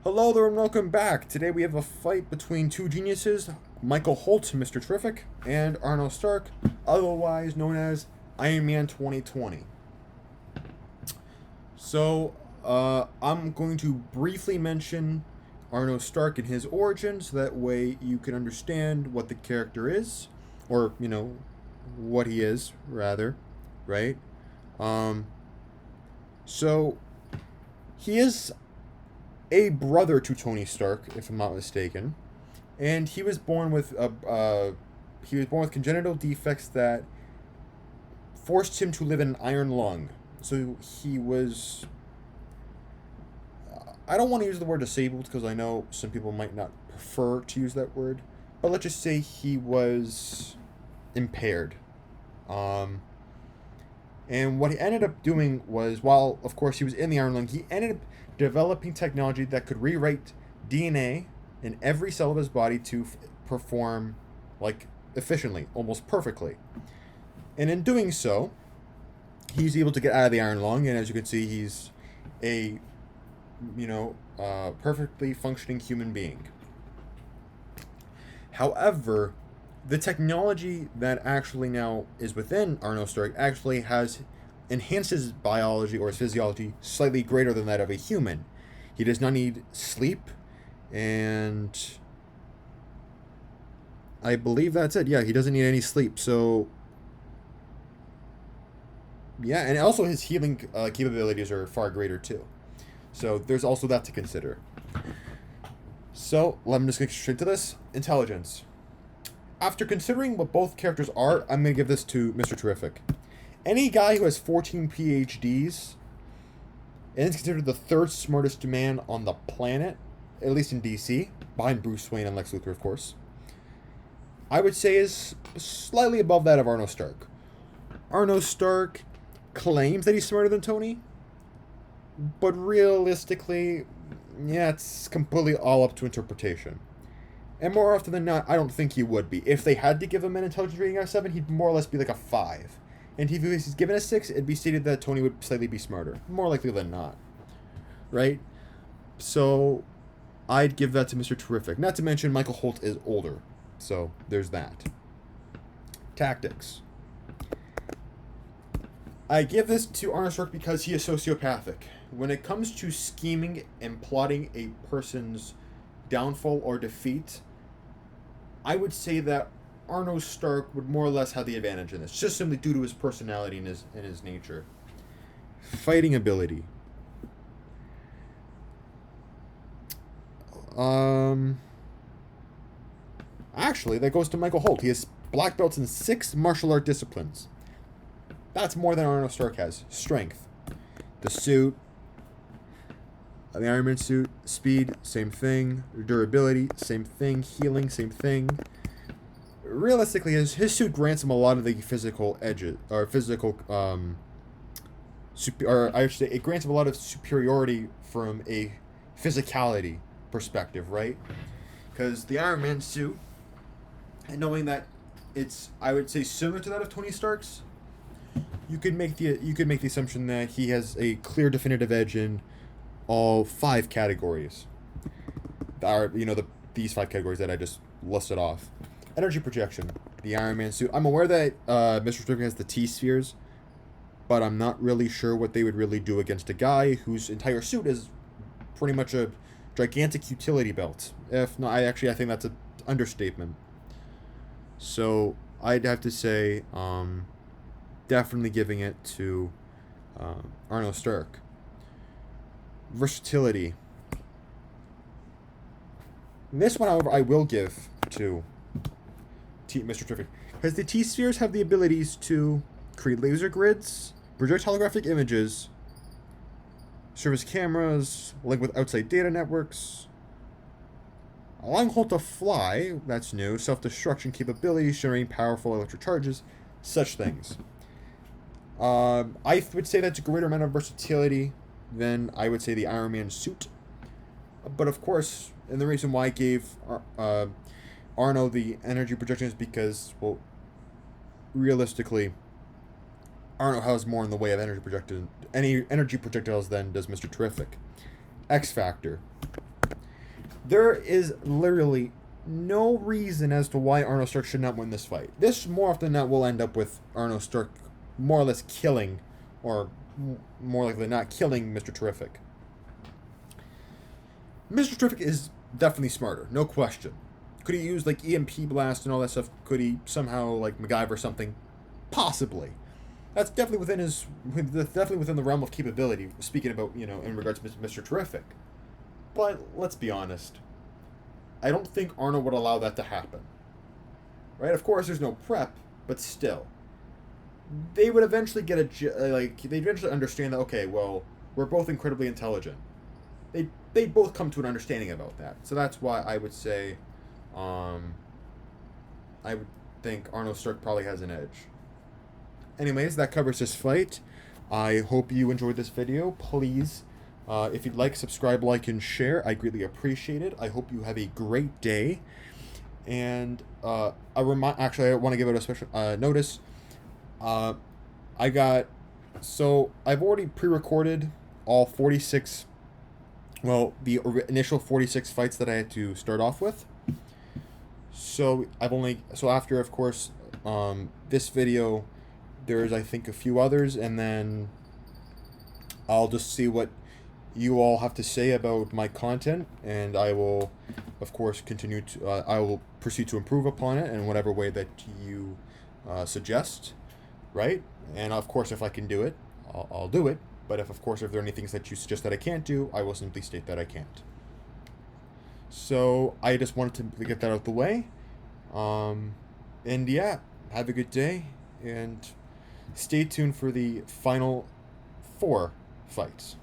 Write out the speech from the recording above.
Hello there and welcome back. Today we have a fight between two geniuses, Michael Holt, Mr. Terrific, and Arno Stark, otherwise known as Iron Man 2020. I'm going to briefly mention Arno Stark and his origin so that way you can understand what the character is, or, what he is, rather, right? Um, so, he is a brother to Tony Stark, if I'm not mistaken, and he was born with congenital defects that forced him to live in an iron lung. So he was. I don't want to use the word disabled because I know some people might not prefer to use that word, but let's just say he was impaired. Um, and what he ended up doing was, while of course he was in the iron lung, he ended up developing technology that could rewrite DNA in every cell of his body to perform like efficiently, almost perfectly. And in doing so, he's able to get out of the iron lung, and as you can see, he's a perfectly functioning human being. However, the technology that actually now is within Arno Stark actually has enhanced his biology or his physiology slightly greater than that of a human. He does not need sleep, and I believe that's it. Yeah, he doesn't need any sleep. So, yeah, and also his healing capabilities are far greater too. So there's also that to consider. So let me just get straight to this. Intelligence. After considering what both characters are, I'm going to give this to Mr. Terrific. Any guy who has 14 PhDs and is considered the third smartest man on the planet, at least in DC, behind Bruce Wayne and Lex Luthor, of course, I would say is slightly above that of Arno Stark. Arno Stark claims that he's smarter than Tony, but realistically, yeah, it's completely all up to interpretation. And more often than not, I don't think he would be. If they had to give him an intelligence rating out of 7, he'd more or less be like a 5. And if he's given a 6, it'd be stated that Tony would slightly be smarter. More likely than not. Right? So, I'd give that to Mr. Terrific. Not to mention, Michael Holt is older. So, there's that. Tactics. I give this to Arno Stark because he is sociopathic. When it comes to scheming and plotting a person's downfall or defeat, I would say that Arno Stark would more or less have the advantage in this, just simply due to his personality and his nature. Fighting ability. Actually, that goes to Michael Holt. He has black belts in 6 martial art disciplines. That's more than Arno Stark has. Strength. The suit. The Iron Man suit. Speed, same thing. Durability, same thing. Healing, same thing. Realistically, his suit grants him a lot of the physical edges, or physical, or I should say, it grants him a lot of superiority from a physicality perspective, right? Because the Iron Man suit, and knowing that it's, I would say, similar to that of Tony Stark's, you could make the assumption that he has a clear, definitive edge in all 5 categories. These 5 categories that I just listed off. Energy projection. The Iron Man suit. I'm aware that Mr. Stark has the T-spheres, but I'm not really sure what they would really do against a guy whose entire suit is pretty much a gigantic utility belt. If not, I think that's an understatement. So I'd have to say, definitely giving it to Arno Stark. Versatility. This one, however, I will give to Mr. Terrific, because the T-spheres have the abilities to create laser grids, project holographic images, serve as cameras, link with outside data networks, allowing Holt to fly, that's new, self-destruction capabilities, generating powerful electric charges, such things. I would say that's a greater amount of versatility than I would say the Iron Man suit. But of course, and the reason why I gave Arno the energy projection is because, well, realistically, Arno has more in the way of energy projectiles than does Mr. Terrific. X Factor. There is literally no reason as to why Arno Stark should not win this fight. This, more often than not, will end up with Arno Stark more or less killing, or more likely than not, killing Mr. Terrific. Mr. Terrific is definitely smarter, no question. Could he use, like, EMP blast and all that stuff? Could he somehow, like, MacGyver something? Possibly. That's definitely within the realm of capability, speaking about, in regards to Mr. Terrific. But let's be honest. I don't think Arno would allow that to happen. Right? Of course, there's no prep, but still. They would eventually they'd eventually understand that, okay, well, we're both incredibly intelligent. They'd both come to an understanding about that. So that's why I would say, I would think Arno Stark probably has an edge. Anyways, that covers this fight. I hope you enjoyed this video. Please, if you'd like, subscribe, like, and share. I greatly appreciate it. I hope you have a great day. And actually, I want to give it a special notice. I've already pre-recorded all 46. Well, the initial 46 fights that I had to start off with. So after, of course, this video, there's, I think, a few others, and then I'll just see what you all have to say about my content, and I will, of course, I will proceed to improve upon it in whatever way that you suggest, right? And, of course, if I can do it, I'll do it. But if there are any things that you suggest that I can't do, I will simply state that I can't. So I just wanted to get that out of the way. And yeah, have a good day, and stay tuned for the final 4 fights.